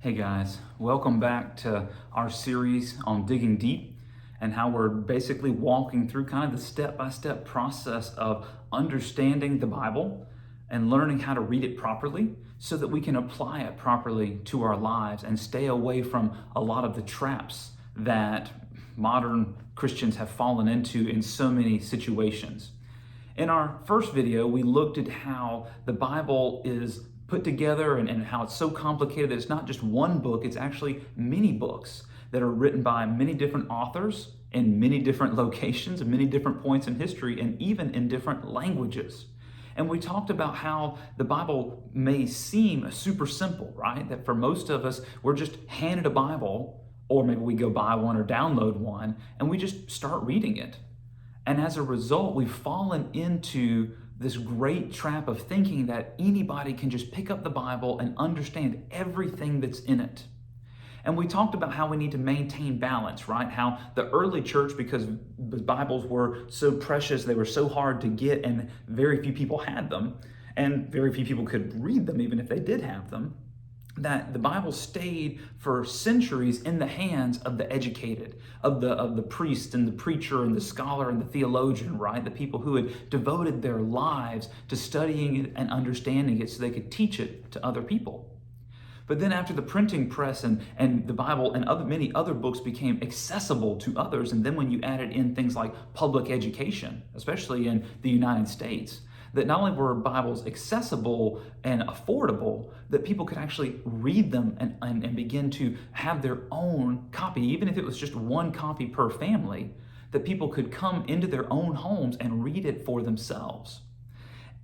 Hey guys, welcome back to our series on digging deep and how we're basically walking through kind of the step-by-step process of understanding the Bible and learning how to read it properly so that we can apply it properly to our lives and stay away from a lot of the traps that modern Christians have fallen into in so many situations. In our first video, we looked at how the Bible is put together and how it's so complicated that it's not just one book, it's actually many books that are written by many different authors in many different locations and many different points in history and even in different languages. And we talked about how the Bible may seem super simple, right? That for most of us, we're just handed a Bible, or maybe we go buy one or download one, and we just start reading it. And as a result, we've fallen into this great trap of thinking that anybody can just pick up the Bible and understand everything that's in it. And we talked about how we need to maintain balance, right? How the early church, because the Bibles were so precious, they were so hard to get, and very few people had them, and very few people could read them even if they did have them, that the Bible stayed for centuries in the hands of the educated, of the priest and the preacher and the scholar and the theologian, right? The people who had devoted their lives to studying it and understanding it so they could teach it to other people. But then after the printing press and the Bible and many other books became accessible to others, and then when you added in things like public education, especially in the United States, that not only were Bibles accessible and affordable, that people could actually read them and begin to have their own copy, even if it was just one copy per family, that people could come into their own homes and read it for themselves.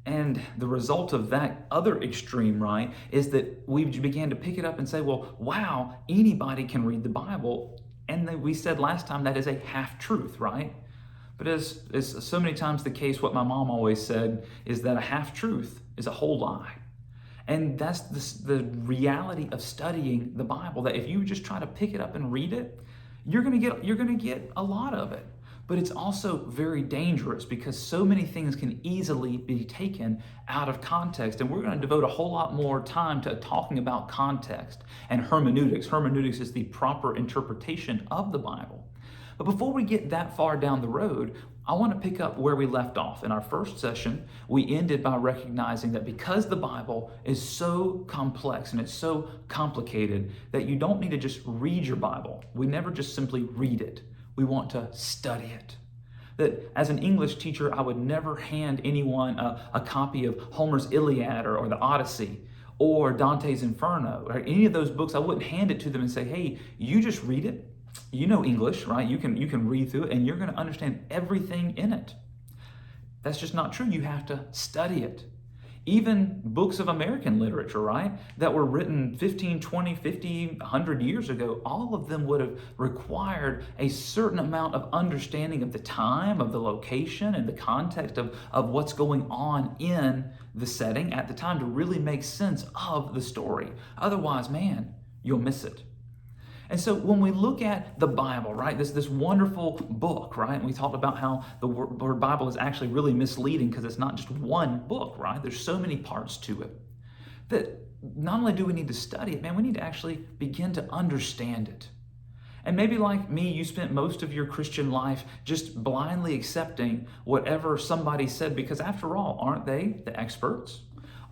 And the result of that other extreme, right, is that we began to pick it up and say, well, wow, anybody can read the Bible. And we said last time that is a half-truth, right? But as so many times the case, what my mom always said is that a half-truth is a whole lie. And that's the reality of studying the Bible, that if you just try to pick it up and read it, you're gonna get a lot of it. But it's also very dangerous because so many things can easily be taken out of context. And we're going to devote a whole lot more time to talking about context and hermeneutics. Hermeneutics is the proper interpretation of the Bible. But before we get that far down the road, I want to pick up where we left off. In our first session, we ended by recognizing that because the Bible is so complex and it's so complicated that you don't need to just read your Bible. We never just simply read it. We want to study it. That as an English teacher, I would never hand anyone a copy of Homer's Iliad or the Odyssey or Dante's Inferno or any of those books. I wouldn't hand it to them and say, hey, you just read it. You know English, right? You can read through it and you're going to understand everything in it. That's just not true. You have to study it. Even books of American literature, right, that were written 15, 20, 50, 100 years ago, all of them would have required a certain amount of understanding of the time, of the location, and the context of what's going on in the setting at the time to really make sense of the story. Otherwise, man, you'll miss it. And so when we look at the Bible, right, this wonderful book, right, and we talked about how the word Bible is actually really misleading because it's not just one book, right? There's so many parts to it that not only do we need to study it, man, we need to actually begin to understand it. And maybe like me, you spent most of your Christian life just blindly accepting whatever somebody said because after all, aren't they the experts?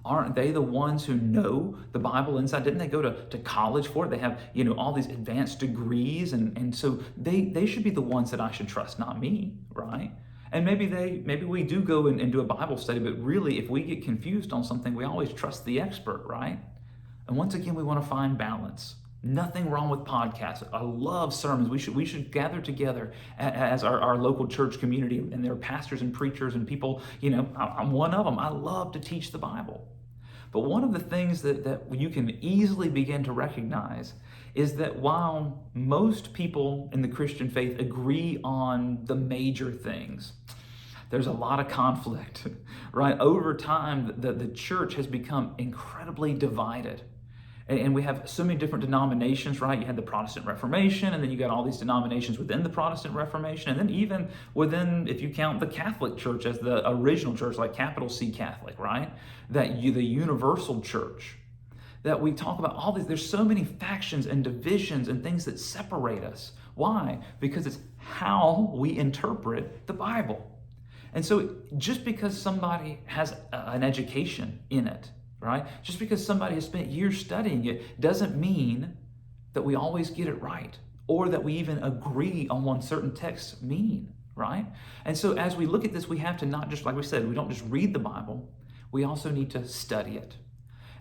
Aren't they the ones who know the Bible inside? Didn't they go to college for it? They have, all these advanced degrees, and so they should be the ones that I should trust, not me, right? And maybe we do go and do a Bible study, but really, if we get confused on something, we always trust the expert, right? And once again, we want to find balance. Nothing wrong with podcasts. I love sermons. We should gather together as our local church community, and there are pastors and preachers and people, I'm one of them. I love to teach the Bible. But one of the things that you can easily begin to recognize is that while most people in the Christian faith agree on the major things, there's a lot of conflict, right? Over time, the church has become incredibly divided. And we have so many different denominations, right? You had the Protestant Reformation, and then you got all these denominations within the Protestant Reformation, and then even within, if you count the Catholic Church as the original church, like capital C Catholic, right? The universal church. that we talk about all these. There's so many factions and divisions and things that separate us. Why? Because it's how we interpret the Bible. And so just because somebody has an education in it, right? Just because somebody has spent years studying it doesn't mean that we always get it right, or that we even agree on what certain texts mean, right? And so as we look at this, we have to not just, like we said, we don't just read the Bible, we also need to study it.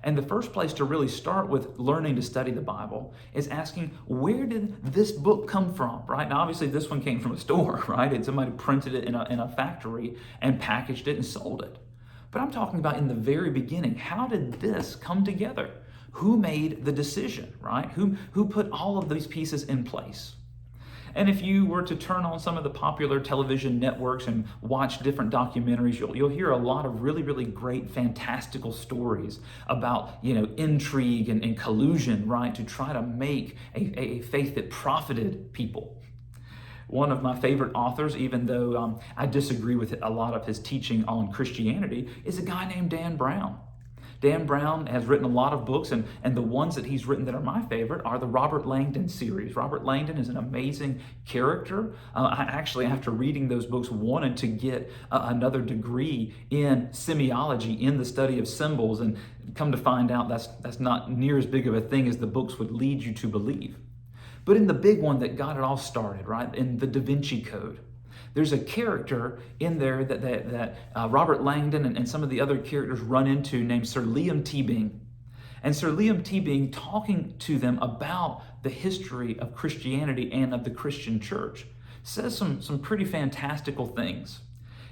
And the first place to really start with learning to study the Bible is asking, where did this book come from, right? Now, obviously, this one came from a store, right? And somebody printed it in a factory and packaged it and sold it. But I'm talking about in the very beginning. How did this come together? Who made the decision, right? Who put all of these pieces in place? And if you were to turn on some of the popular television networks and watch different documentaries, you'll hear a lot of really, really great, fantastical stories about, intrigue and collusion, right, to try to make a faith that profited people. One of my favorite authors, even though I disagree with a lot of his teaching on Christianity, is a guy named Dan Brown. Dan Brown has written a lot of books, and the ones that he's written that are my favorite are the Robert Langdon series. Robert Langdon is an amazing character. I actually, after reading those books, wanted to get another degree in semiology, in the study of symbols, and come to find out that's not near as big of a thing as the books would lead you to believe. But in the big one that got it all started, right, in the Da Vinci Code, there's a character in there that Robert Langdon and some of the other characters run into named Sir Liam Teabing. And Sir Liam Teabing, talking to them about the history of Christianity and of the Christian church, says some pretty fantastical things.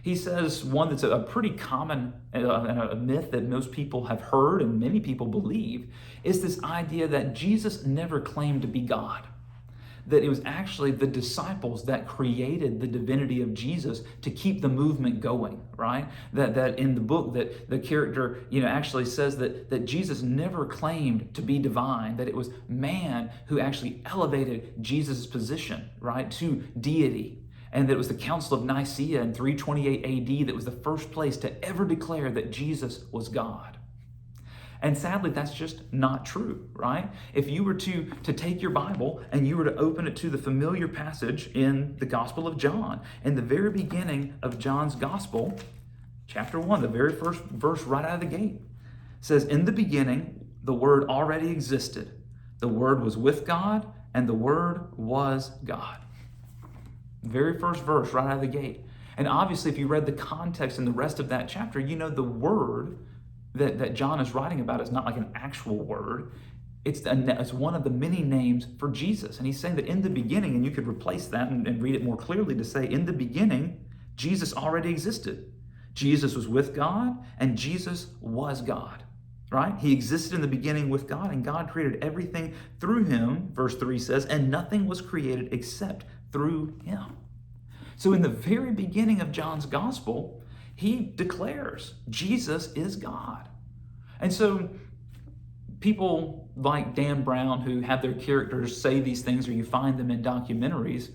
He says one that's a pretty common a myth that most people have heard and many people believe is this idea that Jesus never claimed to be God. That it was actually the disciples that created the divinity of Jesus to keep the movement going, right? That in the book that the character, actually says that Jesus never claimed to be divine, that it was man who actually elevated Jesus' position, right, to deity. And that it was the Council of Nicaea in 328 AD that was the first place to ever declare that Jesus was God. And sadly, that's just not true, right? If you were to take your Bible and you were to open it to the familiar passage in the Gospel of John, in the very beginning of John's Gospel, chapter 1, the very first verse right out of the gate, says, "In the beginning, the Word already existed. The Word was with God, and the Word was God." Very first verse right out of the gate. And obviously, if you read the context and the rest of that chapter, the Word that John is writing about is not like an actual word. It's one of the many names for Jesus. And he's saying that in the beginning, and you could replace that and read it more clearly to say, in the beginning, Jesus already existed. Jesus was with God, and Jesus was God, right? He existed in the beginning with God, and God created everything through him, verse 3 says, and nothing was created except through him. So in the very beginning of John's Gospel, he declares Jesus is God. And so people like Dan Brown, who have their characters say these things, or you find them in documentaries,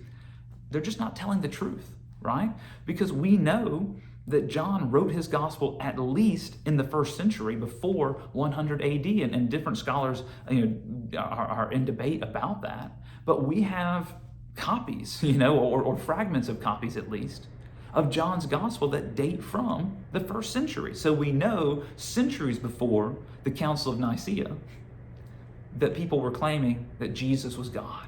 they're just not telling the truth, right? Because we know that John wrote his gospel at least in the first century, before 100 AD, and different scholars are in debate about that. But we have copies, or fragments of copies at least, of John's gospel that date from the first century. So we know centuries before the Council of Nicaea that people were claiming that Jesus was God.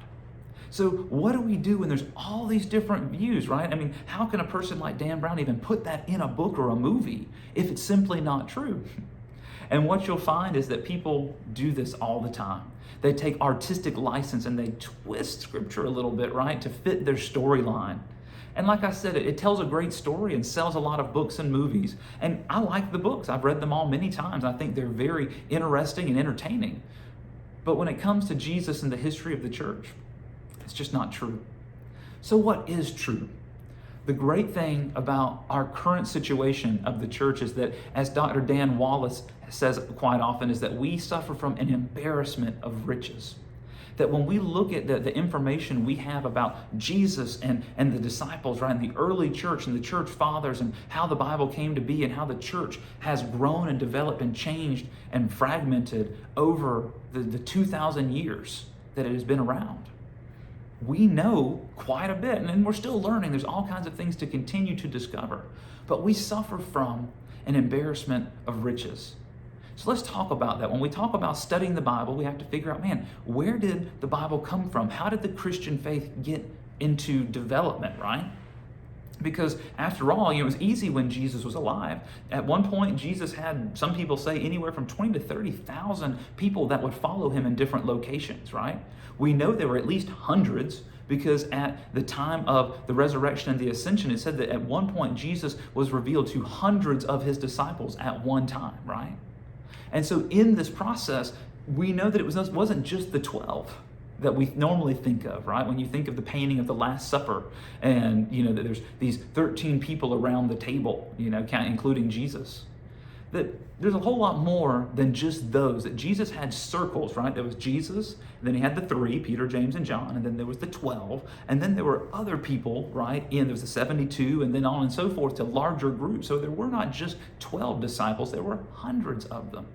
So what do we do when there's all these different views, right? I mean, how can a person like Dan Brown even put that in a book or a movie if it's simply not true? And what you'll find is that people do this all the time. They take artistic license and they twist scripture a little bit, right, to fit their storyline. And like I said, it tells a great story and sells a lot of books and movies. And I like the books. I've read them all many times. I think they're very interesting and entertaining. But when it comes to Jesus and the history of the church, it's just not true. So what is true? The great thing about our current situation of the church is that, as Dr. Dan Wallace says quite often, is that we suffer from an embarrassment of riches. That when we look at the information we have about Jesus and the disciples, right, and the early church and the church fathers and how the Bible came to be and how the church has grown and developed and changed and fragmented over the 2,000 years that it has been around, we know quite a bit, and we're still learning. There's all kinds of things to continue to discover, but we suffer from an embarrassment of riches. So let's talk about that. When we talk about studying the Bible, we have to figure out, man, where did the Bible come from? How did the Christian faith get into development, right? Because after all, it was easy when Jesus was alive. At one point, Jesus had, some people say, anywhere from 20 to 30,000 people that would follow him in different locations, right? We know there were at least hundreds, because at the time of the resurrection and the ascension, it said that at one point Jesus was revealed to hundreds of his disciples at one time, right? And so in this process, we know that it wasn't just the 12 that we normally think of, right? When you think of the painting of the Last Supper, and that there's these 13 people around the table, including Jesus. That there's a whole lot more than just those. That Jesus had circles, right? There was Jesus, and then he had the three, Peter, James, and John, and then there was the 12, and then there were other people, right? There was the 72, and then on and so forth to larger groups. So there were not just 12 disciples, there were hundreds of them.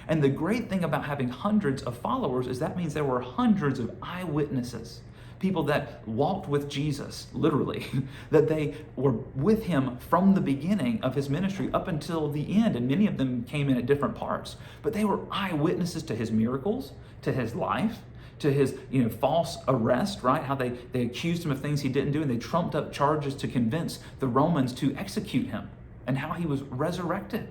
And the great thing about having hundreds of followers is that means there were hundreds of eyewitnesses, people that walked with Jesus, literally, that they were with him from the beginning of his ministry up until the end, and many of them came in at different parts. But they were eyewitnesses to his miracles, to his life, to his false arrest, right? How they accused him of things he didn't do, and they trumped up charges to convince the Romans to execute him, and how he was resurrected.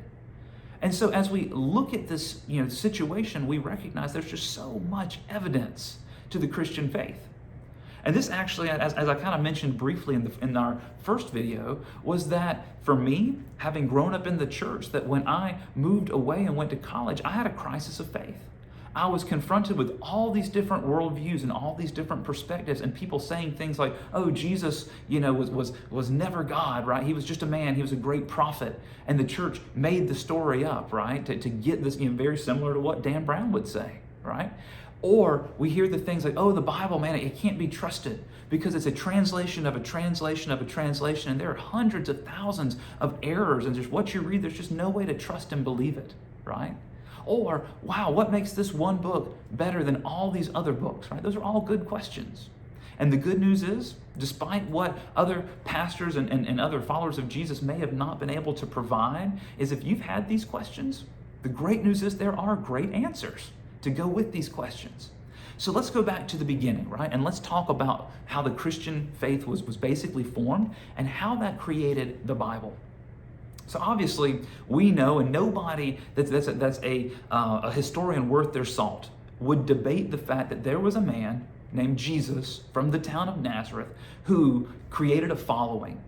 And so as we look at this situation, we recognize there's just so much evidence to the Christian faith. And this actually, as I kind of mentioned briefly in our first video, was that for me, having grown up in the church, that when I moved away and went to college, I had a crisis of faith. I was confronted with all these different worldviews and all these different perspectives, and people saying things like, "Oh, Jesus, was never God, right? He was just a man. He was a great prophet." And the church made the story up, right, to get this, very similar to what Dan Brown would say, right? Or we hear the things like, "Oh, the Bible, man, it can't be trusted because it's a translation of a translation of a translation, and there are hundreds of thousands of errors, and just what you read, there's just no way to trust and believe it," right? Or, "Wow, what makes this one book better than all these other books," right? Those are all good questions. And the good news is, despite what other pastors and other followers of Jesus may have not been able to provide, is if you've had these questions, the great news is there are great answers to go with these questions. So let's go back to the beginning, right? And let's talk about how the Christian faith was basically formed and how that created the Bible. So obviously, we know, and nobody that's a historian worth their salt would debate the fact that there was a man named Jesus from the town of Nazareth who created a following,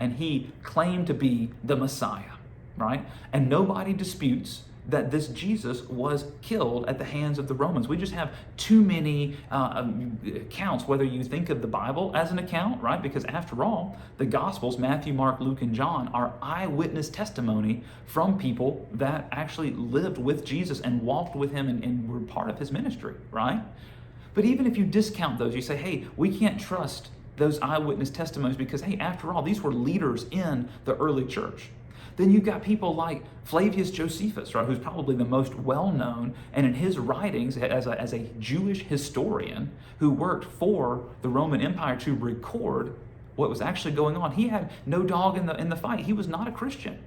and he claimed to be the Messiah, right? And nobody disputes that this Jesus was killed at the hands of the Romans. We just have too many accounts, whether you think of the Bible as an account, right? Because after all, the Gospels, Matthew, Mark, Luke, and John, are eyewitness testimony from people that actually lived with Jesus and walked with him and were part of his ministry, right? But even if you discount those, you say, hey, we can't trust those eyewitness testimonies because, hey, after all, these were leaders in the early church. Then you've got people like Flavius Josephus, right, who's probably the most well-known, and in his writings as a Jewish historian who worked for the Roman Empire to record what was actually going on. He had no dog in the fight. He was not a Christian.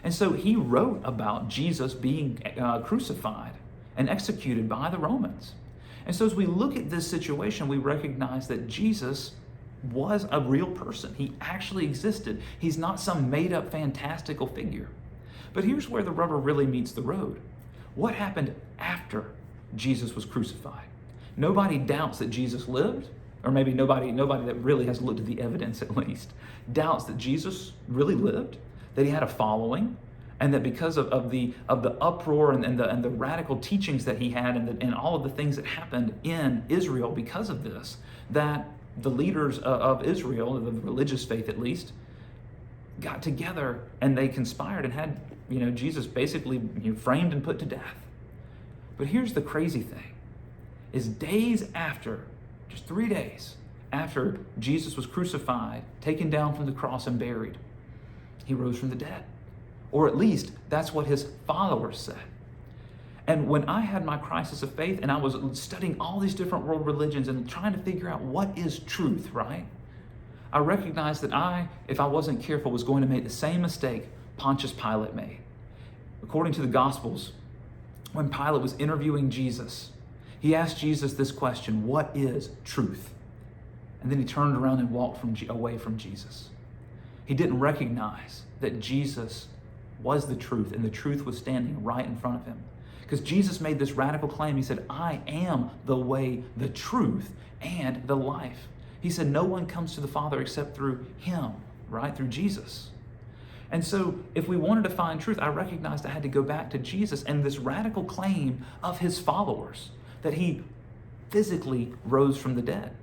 And so he wrote about Jesus being crucified and executed by the Romans. And so as we look at this situation, we recognize that Jesus was a real person. He actually existed. He's not some made-up fantastical figure. But here's where the rubber really meets the road. What happened after Jesus was crucified? Nobody doubts that Jesus lived, or maybe nobody that really has looked at the evidence at least, doubts that Jesus really lived, that he had a following, and that because of the uproar and the radical teachings that he had and all of the things that happened in Israel because of this, that the leaders of Israel, the religious faith at least, got together and they conspired and had Jesus basically framed and put to death. But here's the crazy thing. is days after, just 3 days after Jesus was crucified, taken down from the cross and buried, he rose from the dead. Or at least that's what his followers said. And when I had my crisis of faith and I was studying all these different world religions and trying to figure out what is truth, right? I recognized that if I wasn't careful, was going to make the same mistake Pontius Pilate made. According to the Gospels, when Pilate was interviewing Jesus, he asked Jesus this question, what is truth? And then he turned around and walked away from Jesus. He didn't recognize that Jesus was the truth and the truth was standing right in front of him. Because Jesus made this radical claim. He said, I am the way, the truth, and the life. He said, no one comes to the Father except through him, right? Through Jesus. And so if we wanted to find truth, I recognized I had to go back to Jesus and this radical claim of his followers, that he physically rose from the dead.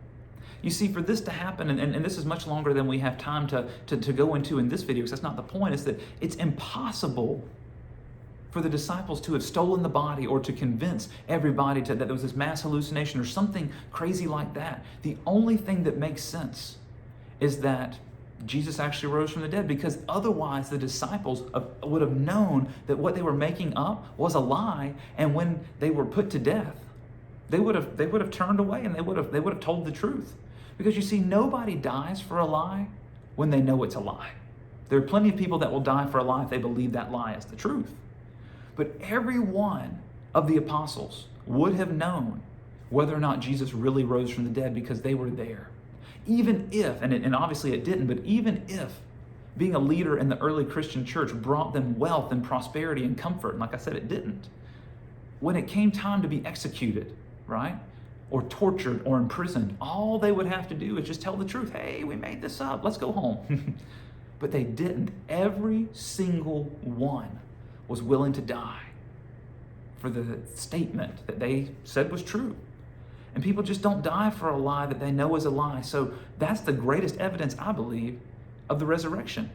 You see, for this to happen, and this is much longer than we have time to go into in this video, because that's not the point, is that it's impossible for the disciples to have stolen the body or to convince everybody that there was this mass hallucination or something crazy like that. The only thing that makes sense is that Jesus actually rose from the dead, because otherwise the disciples would have known that what they were making up was a lie, and when they were put to death, they would have turned away and they would have told the truth. Because you see, nobody dies for a lie when they know it's a lie. There are plenty of people that will die for a lie if they believe that lie is the truth. But every one of the apostles would have known whether or not Jesus really rose from the dead, because they were there. Even if, and obviously it didn't, but even if being a leader in the early Christian church brought them wealth and prosperity and comfort, and like I said, it didn't. When it came time to be executed, right, or tortured or imprisoned, all they would have to do is just tell the truth. Hey, we made this up, let's go home. But they didn't. Every single one was willing to die for the statement that they said was true. And people just don't die for a lie that they know is a lie. So that's the greatest evidence, I believe, of the resurrection.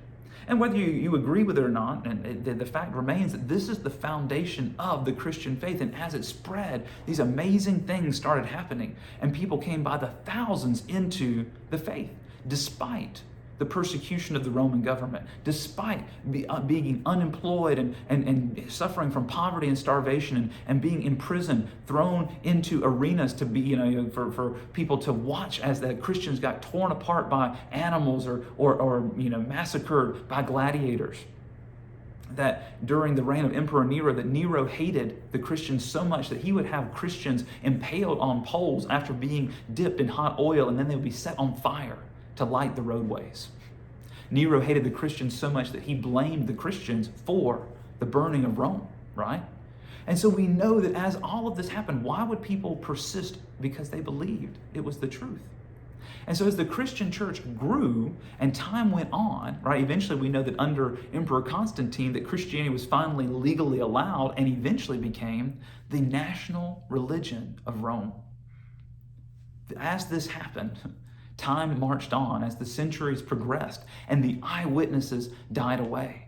And whether you agree with it or not, and the fact remains that this is the foundation of the Christian faith. And as it spread, these amazing things started happening. And people came by the thousands into the faith, despite the persecution of the Roman government, despite being unemployed and suffering from poverty and starvation and being imprisoned, thrown into arenas to be, for people to watch as the Christians got torn apart by animals or massacred by gladiators. That during the reign of Emperor Nero, that Nero hated the Christians so much that he would have Christians impaled on poles after being dipped in hot oil, and then they would be set on fire to light the roadways. Nero hated the Christians so much that he blamed the Christians for the burning of Rome, right? And so we know that as all of this happened, why would people persist? Because they believed it was the truth. And so as the Christian church grew and time went on, right, eventually we know that under Emperor Constantine that Christianity was finally legally allowed and eventually became the national religion of Rome. As this happened, time marched on as the centuries progressed and the eyewitnesses died away.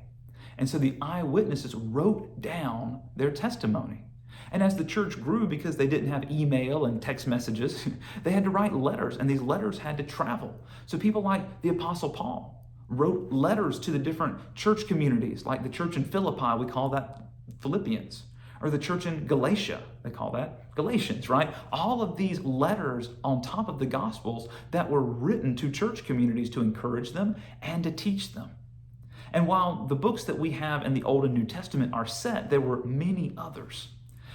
And so the eyewitnesses wrote down their testimony. And as the church grew, because they didn't have email and text messages, they had to write letters, and these letters had to travel. So people like the Apostle Paul wrote letters to the different church communities, like the church in Philippi, we call that Philippians. Or the church in Galatia, they call that Galatians, right? All of these letters on top of the Gospels that were written to church communities to encourage them and to teach them. And while the books that we have in the Old and New Testament are set, there were many others.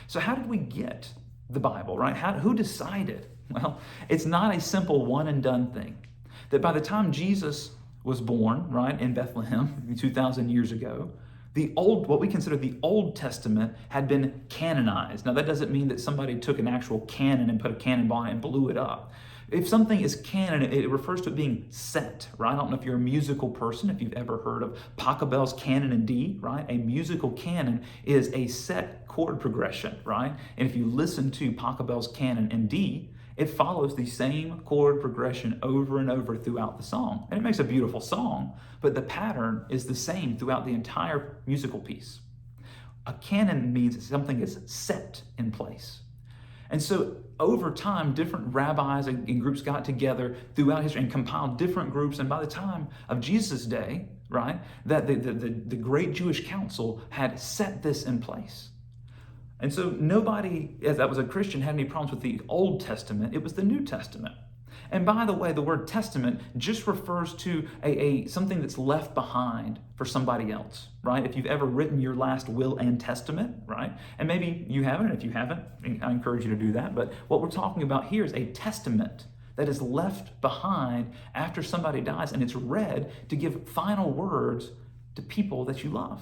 So how did we get the Bible, right? Who decided? Well, it's not a simple one and done thing. That by the time Jesus was born, right, in Bethlehem 2,000 years ago, what we consider the Old Testament had been canonized. Now that doesn't mean that somebody took an actual canon and put a cannonball and blew it up. If something is canon, it refers to it being set, right? I don't know if you're a musical person, if you've ever heard of Pachelbel's canon in D, right? A musical canon is a set chord progression, right? And if you listen to Pachelbel's canon in D, it follows the same chord progression over and over throughout the song. And it makes a beautiful song, but the pattern is the same throughout the entire musical piece. A canon means something is set in place. And so over time, different rabbis and groups got together throughout history and compiled different groups. And by the time of Jesus' day, right, that the great Jewish council had set this in place. And so nobody that was a Christian had any problems with the Old Testament. It was the New Testament. And by the way, the word testament just refers to something that's left behind for somebody else, right? If you've ever written your last will and testament, right? And maybe you haven't, and if you haven't, I encourage you to do that. But what we're talking about here is a testament that is left behind after somebody dies, and it's read to give final words to people that you love.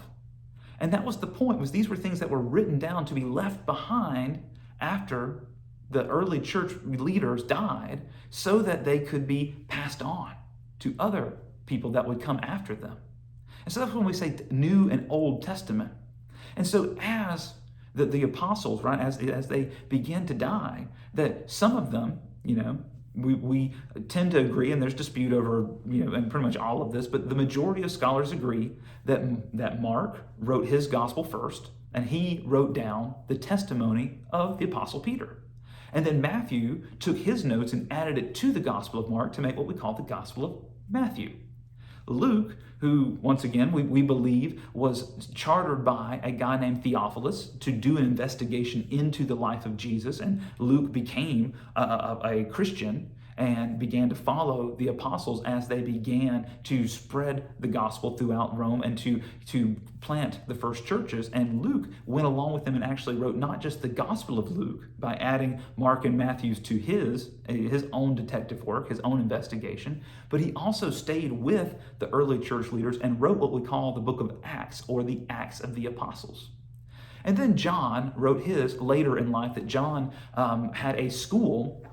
And that was the point, was these were things that were written down to be left behind after the early church leaders died, so that they could be passed on to other people that would come after them. And so that's when we say New and Old Testament. And so as the apostles, right, as they begin to die, that some of them, we tend to agree, and there's dispute over, and pretty much all of this, but the majority of scholars agree that Mark wrote his gospel first, and he wrote down the testimony of the Apostle Peter. And then Matthew took his notes and added it to the Gospel of Mark to make what we call the Gospel of Matthew. Luke, who, once again, we believe was chartered by a guy named Theophilus to do an investigation into the life of Jesus, and Luke became a Christian and began to follow the apostles as they began to spread the gospel throughout Rome and to plant the first churches. And Luke went along with them and actually wrote not just the Gospel of Luke by adding Mark and Matthew's to his own detective work, his own investigation, but he also stayed with the early church leaders and wrote what we call the book of Acts, or the Acts of the Apostles. And then John wrote his later in life, that John had a school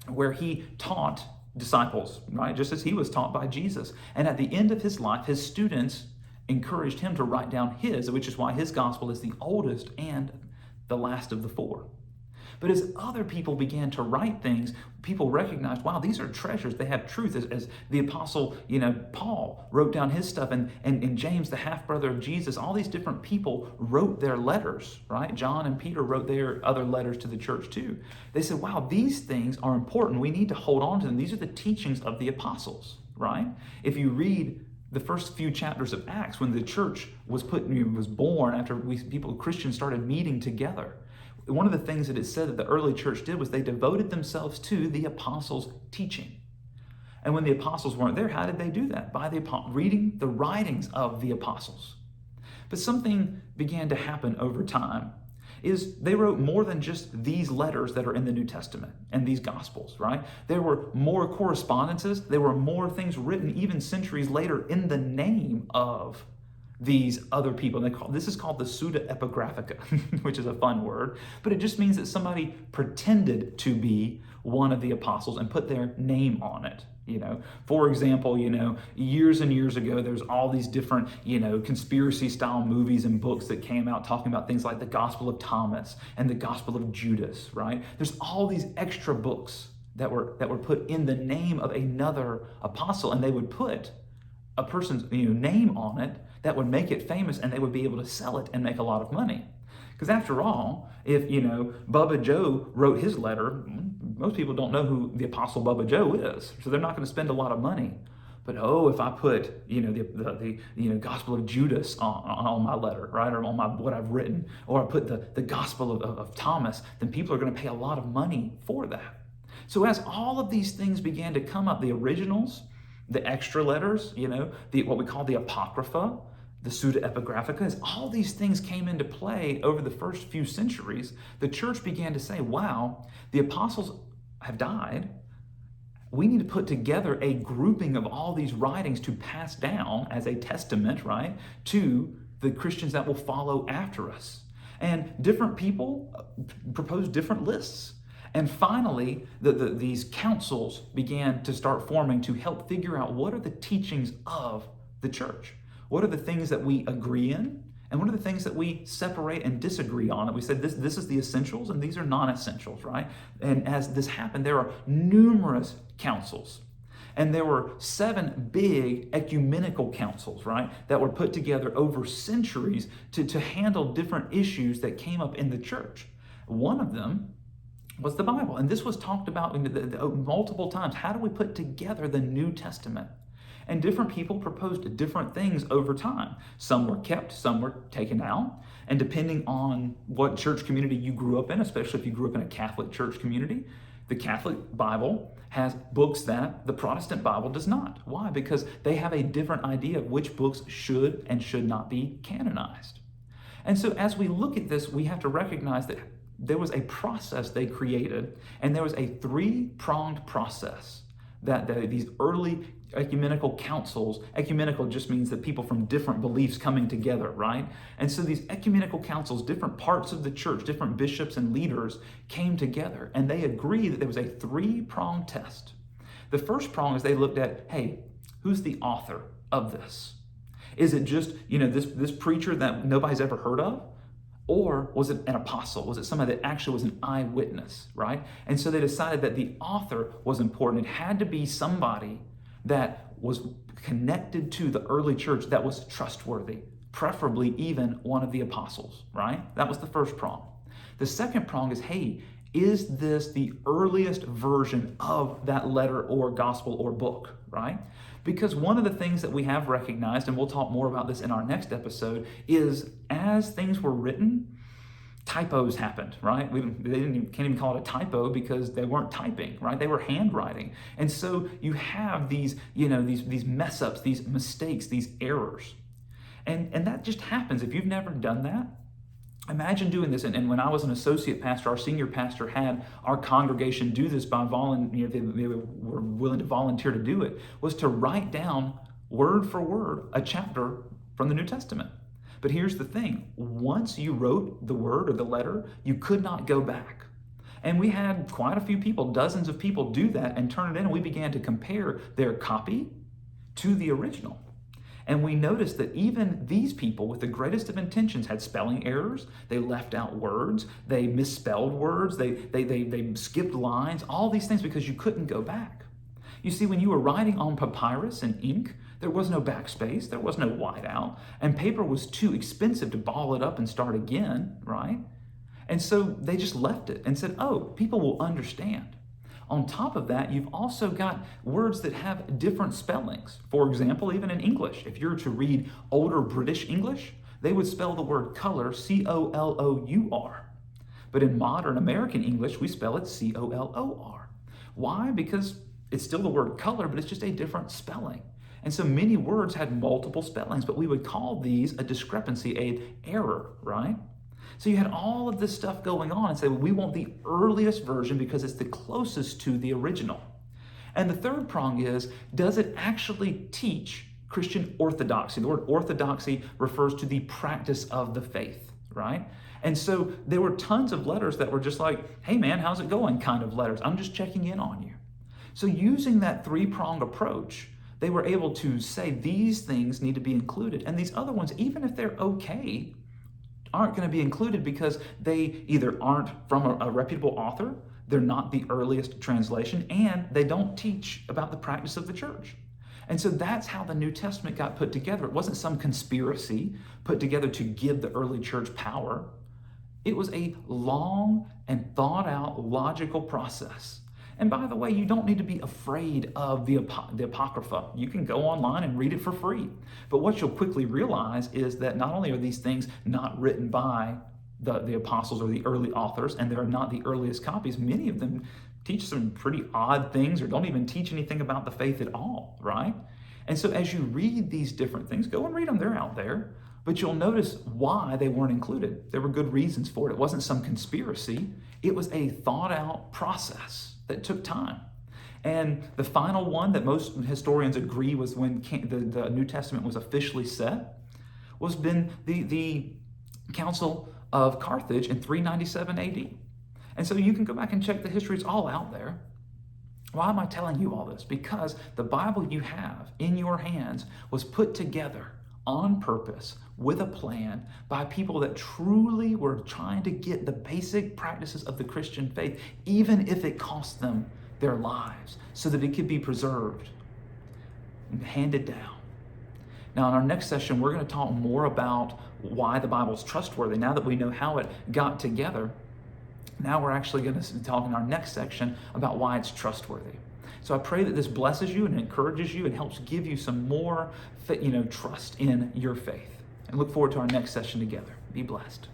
where he taught disciples, right? Just as he was taught by Jesus. And at the end of his life, his students encouraged him to write down his, which is why his gospel is the oldest and the last of the four. But as other people began to write things, people recognized, wow, these are treasures. They have truth. As the apostle, Paul wrote down his stuff, and James, the half-brother of Jesus, all these different people wrote their letters, right? John and Peter wrote their other letters to the church too. They said, wow, these things are important. We need to hold on to them. These are the teachings of the apostles, right? If you read the first few chapters of Acts, when the church was born, after Christians started meeting together, one of the things that it said that the early church did was they devoted themselves to the apostles' teaching. And when the apostles weren't there, how did they do that? By reading the writings of the apostles. But something began to happen over time, is they wrote more than just these letters that are in the New Testament and these Gospels, right? There were more correspondences. There were more things written even centuries later in the name of these other people. This is called the pseudepigraphica, which is a fun word, but it just means that somebody pretended to be one of the apostles and put their name on it. For example, years and years ago, there's all these different, conspiracy style movies and books that came out talking about things like the Gospel of Thomas and the Gospel of Judas, right? There's all these extra books that were put in the name of another apostle, and they would put a person's name on it that would make it famous, and they would be able to sell it and make a lot of money. Because after all, if Bubba Joe wrote his letter, most people don't know who the Apostle Bubba Joe is, so they're not going to spend a lot of money. But if I put the Gospel of Judas on my letter, right, or on what I've written, or I put the Gospel of Thomas, then people are going to pay a lot of money for that. So as all of these things began to come up, the originals, the extra letters, what we call the Apocrypha, the pseudepigraphica, as all these things came into play over the first few centuries, the church began to say, wow, the apostles have died. We need to put together a grouping of all these writings to pass down as a testament, right, to the Christians that will follow after us. And different people proposed different lists. And finally, these councils began to start forming to help figure out what are the teachings of the church. What are the things that we agree in? And what are the things that we separate and disagree on? And we said this is the essentials and these are non-essentials, right? And as this happened, there are numerous councils. And there were 7 big ecumenical councils, right, that were put together over centuries to handle different issues that came up in the church. One of them was the Bible. And this was talked about multiple times. How do we put together the New Testament? And different people proposed different things over time. Some were kept, some were taken out. And depending on what church community you grew up in, especially if you grew up in a Catholic church community, the Catholic Bible has books that the Protestant Bible does not. Why? Because they have a different idea of which books should and should not be canonized. And so as we look at this, we have to recognize that there was a process they created, and there was a three-pronged process that these early ecumenical councils, ecumenical just means that people from different beliefs coming together, right? And so these ecumenical councils, different parts of the church, different bishops and leaders came together, and they agreed that there was a three-pronged test. The first prong is they looked at, hey, who's the author of this? Is it just, this preacher that nobody's ever heard of? Or was it an apostle? Was it somebody that actually was an eyewitness, right? And so they decided that the author was important. It had to be somebody that was connected to the early church that was trustworthy, preferably even one of the apostles, right? That was the first prong. The second prong is, hey, is this the earliest version of that letter or gospel or book, right? Because one of the things that we have recognized, and we'll talk more about this in our next episode, is as things were written, typos happened, right? Can't even call it a typo because they weren't typing, right? They were handwriting. And so you have these mess ups, these mistakes, these errors. And that just happens. If you've never done that, imagine doing this. And when I was an associate pastor, our senior pastor had our congregation do this by volunteer. They were willing to volunteer to do it, was to write down word for word a chapter from the New Testament. But here's the thing. Once you wrote the word or the letter, you could not go back. And we had quite a few people, dozens of people do that and turn it in. And we began to compare their copy to the original. And we noticed that even these people with the greatest of intentions had spelling errors. They left out words. They misspelled words. They skipped lines, all these things because you couldn't go back. You see, when you were writing on papyrus and ink, there was no backspace. There was no whiteout. And paper was too expensive to ball it up and start again, right? And so they just left it and said, oh, people will understand. On top of that, you've also got words that have different spellings. For example, even in English, if you're to read older British English, they would spell the word color C-O-L-O-U-R. But in modern American English, we spell it C-O-L-O-R. Why? Because it's still the word color, but it's just a different spelling. And so many words had multiple spellings, but we would call these a discrepancy, an error, right? So you had all of this stuff going on and say, well, we want the earliest version because it's the closest to the original. And the third prong is, does it actually teach Christian orthodoxy? The word orthodoxy refers to the practice of the faith, right? And so there were tons of letters that were just like, hey man, how's it going kind of letters. I'm just checking in on you. So using that three-pronged approach, they were able to say these things need to be included. And these other ones, even if they're okay, aren't going to be included because they either aren't from a reputable author, they're not the earliest translation, and they don't teach about the practice of the church. And so that's how the New Testament got put together. It wasn't some conspiracy put together to give the early church power. It was a long and thought out logical process. And by the way, you don't need to be afraid of the Apocrypha. You can go online and read it for free. But what you'll quickly realize is that not only are these things not written by the apostles or the early authors, and they're not the earliest copies, many of them teach some pretty odd things or don't even teach anything about the faith at all, right? And so as you read these different things, go and read them, they're out there. But you'll notice why they weren't included. There were good reasons for it. It wasn't some conspiracy. It was a thought out process that took time. And the final one that most historians agree was when the New Testament was officially set was been the Council of Carthage in 397 AD. And so you can go back and check the history. It's all out there. Why am I telling you all this? Because the Bible you have in your hands was put together on purpose with a plan by people that truly were trying to get the basic practices of the Christian faith, even if it cost them their lives, so that it could be preserved and handed down. Now, in our next session, we're going to talk more about why the Bible is trustworthy. Now that we know how it got together, Now we're actually going to talk in our next section about why it's trustworthy. So I pray that this blesses you and encourages you and helps give you some more, trust in your faith. And look forward to our next session together. Be blessed.